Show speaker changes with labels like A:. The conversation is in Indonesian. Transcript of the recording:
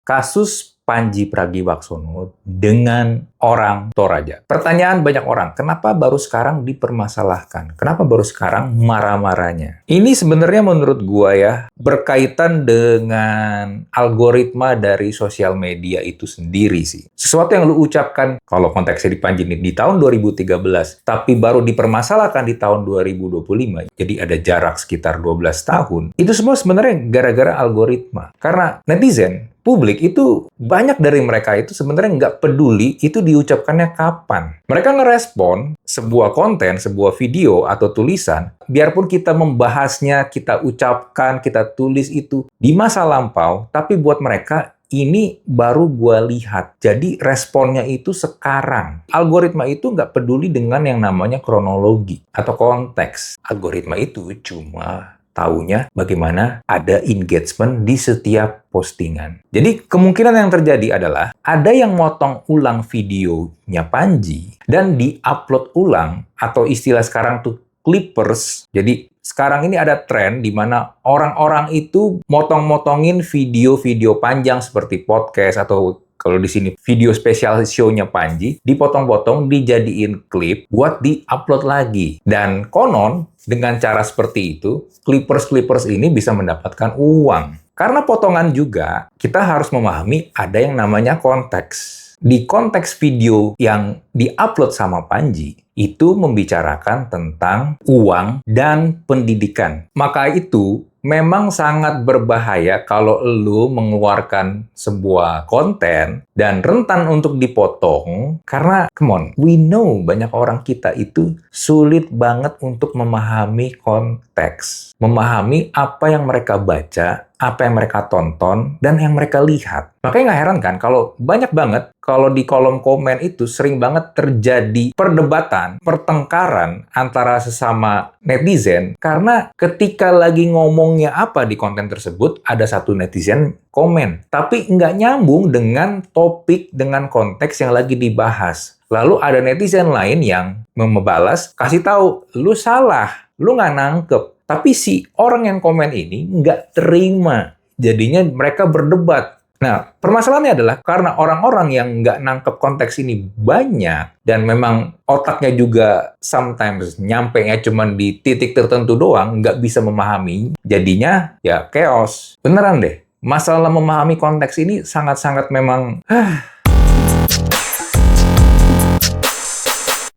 A: Kasus Panji Pragiwaksono dengan orang Toraja. Pertanyaan banyak orang, kenapa baru sekarang dipermasalahkan? Kenapa baru sekarang marah-marahnya? Ini sebenarnya menurut gua ya, berkaitan dengan algoritma dari sosial media itu sendiri sih. Sesuatu yang lu ucapkan, kalau konteksnya di Panji ini, di tahun 2013, tapi baru dipermasalahkan di tahun 2025, jadi ada jarak sekitar 12 tahun, itu semua sebenarnya gara-gara algoritma. Karena netizen, publik itu banyak dari mereka itu sebenarnya nggak peduli itu diucapkannya kapan. Mereka ngerespon sebuah konten, sebuah video atau tulisan, biarpun kita membahasnya, kita ucapkan, kita tulis itu di masa lampau, tapi buat mereka ini baru gua lihat. Jadi responnya itu sekarang. Algoritma itu nggak peduli dengan yang namanya kronologi atau konteks. Algoritma itu cuma taunya bagaimana ada engagement di setiap postingan. Jadi kemungkinan yang terjadi adalah ada yang motong ulang videonya Panji dan di-upload ulang, atau istilah sekarang tuh clippers. Jadi sekarang ini ada tren di mana orang-orang itu motong-motongin video-video panjang seperti podcast atau kalau di sini video spesial show-nya Panji, dipotong-potong, dijadiin klip buat di-upload lagi. Dan konon, dengan cara seperti itu, clippers-clippers ini bisa mendapatkan uang. Karena potongan juga, kita harus memahami ada yang namanya konteks. Di konteks video yang di-upload sama Panji, itu membicarakan tentang uang dan pendidikan. Maka itu memang sangat berbahaya kalau lu mengeluarkan sebuah konten dan rentan untuk dipotong, karena come on, we know banyak orang kita itu sulit banget untuk memahami konteks, memahami apa yang mereka baca, apa yang mereka tonton, dan yang mereka lihat. Makanya nggak heran kan kalau banyak banget kalau di kolom komen itu sering banget terjadi perdebatan, pertengkaran antara sesama netizen, karena ketika lagi ngomongnya apa di konten tersebut, ada satu netizen komen, tapi nggak nyambung dengan topik, dengan konteks yang lagi dibahas. Lalu ada netizen lain yang membalas, kasih tahu, lu salah, lu nggak nangkep. Tapi si orang yang komen ini nggak terima. Jadinya mereka berdebat. Nah, permasalahannya adalah karena orang-orang yang nggak nangkep konteks ini banyak, dan memang otaknya juga sometimes nyampe-nya cuma di titik tertentu doang, nggak bisa memahami, jadinya ya chaos. Beneran deh, masalah memahami konteks ini sangat-sangat memang